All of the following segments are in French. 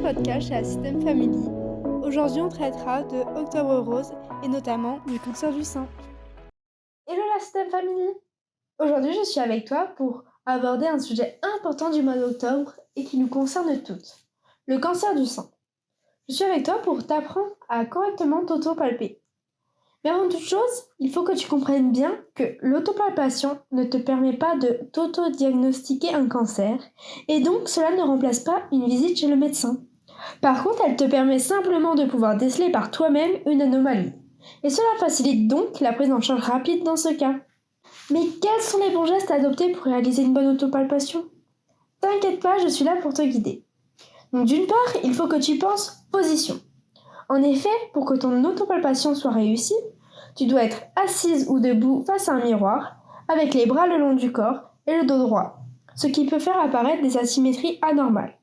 podcast chez la Système Family. Aujourd'hui, on traitera de Octobre Rose et notamment du cancer du sein. Hello la Système Family! Aujourd'hui, je suis avec toi pour aborder un sujet important du mois d'octobre et qui nous concerne toutes, le cancer du sein. Je suis avec toi pour t'apprendre à correctement t'auto-palper. Mais avant toute chose, il faut que tu comprennes bien que l'autopalpation ne te permet pas de t'auto-diagnostiquer un cancer et donc cela ne remplace pas une visite chez le médecin. Par contre, elle te permet simplement de pouvoir déceler par toi-même une anomalie. Et cela facilite donc la prise en charge rapide dans ce cas. Mais quels sont les bons gestes à adopter pour réaliser une bonne autopalpation? T'inquiète pas, je suis là pour te guider. Donc d'une part, il faut que tu penses position. En effet, pour que ton autopalpation soit réussie, tu dois être assise ou debout face à un miroir, avec les bras le long du corps et le dos droit, ce qui peut faire apparaître des asymétries anormales.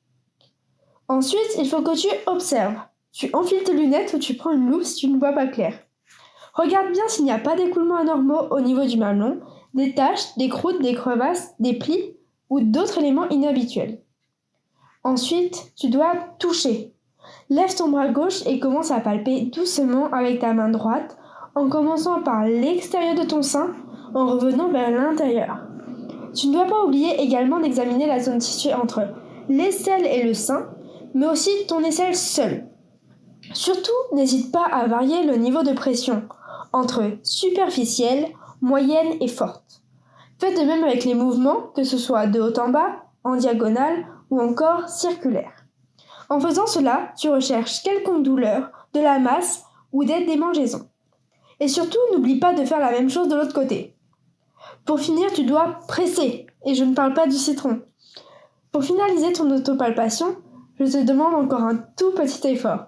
Ensuite, il faut que tu observes. Tu enfiles tes lunettes ou tu prends une loupe si tu ne vois pas clair. Regarde bien s'il n'y a pas d'écoulements anormaux au niveau du mamelon, des taches, des croûtes, des crevasses, des plis ou d'autres éléments inhabituels. Ensuite, tu dois toucher. Lève ton bras gauche et commence à palper doucement avec ta main droite en commençant par l'extérieur de ton sein en revenant vers l'intérieur. Tu ne dois pas oublier également d'examiner la zone située entre l'aisselle et le sein, mais aussi ton aisselle seule. Surtout, n'hésite pas à varier le niveau de pression entre superficielle, moyenne et forte. Fais de même avec les mouvements, que ce soit de haut en bas, en diagonale ou encore circulaire. En faisant cela, tu recherches quelconque douleur, de la masse ou des démangeaisons. Et surtout, n'oublie pas de faire la même chose de l'autre côté. Pour finir, tu dois presser, et je ne parle pas du citron. Pour finaliser ton autopalpation, je te demande encore un tout petit effort.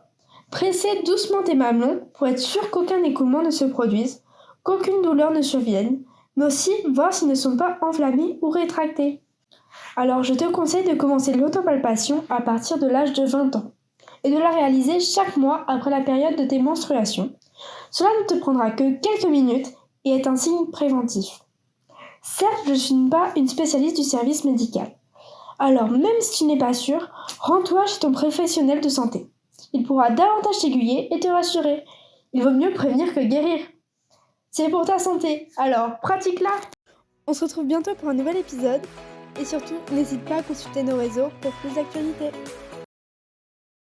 Pressez doucement tes mamelons pour être sûr qu'aucun écoulement ne se produise, qu'aucune douleur ne survienne, mais aussi voir s'ils ne sont pas enflammés ou rétractés. Alors je te conseille de commencer l'autopalpation à partir de l'âge de 20 ans et de la réaliser chaque mois après la période de tes menstruations. Cela ne te prendra que quelques minutes et est un signe préventif. Certes, je ne suis pas une spécialiste du service médical. Alors même si tu n'es pas sûr, rends-toi chez ton professionnel de santé. Il pourra davantage t'aiguiller et te rassurer. Il vaut mieux prévenir que guérir. C'est pour ta santé, alors pratique-la! On se retrouve bientôt pour un nouvel épisode. Et surtout, n'hésite pas à consulter nos réseaux pour plus d'actualités.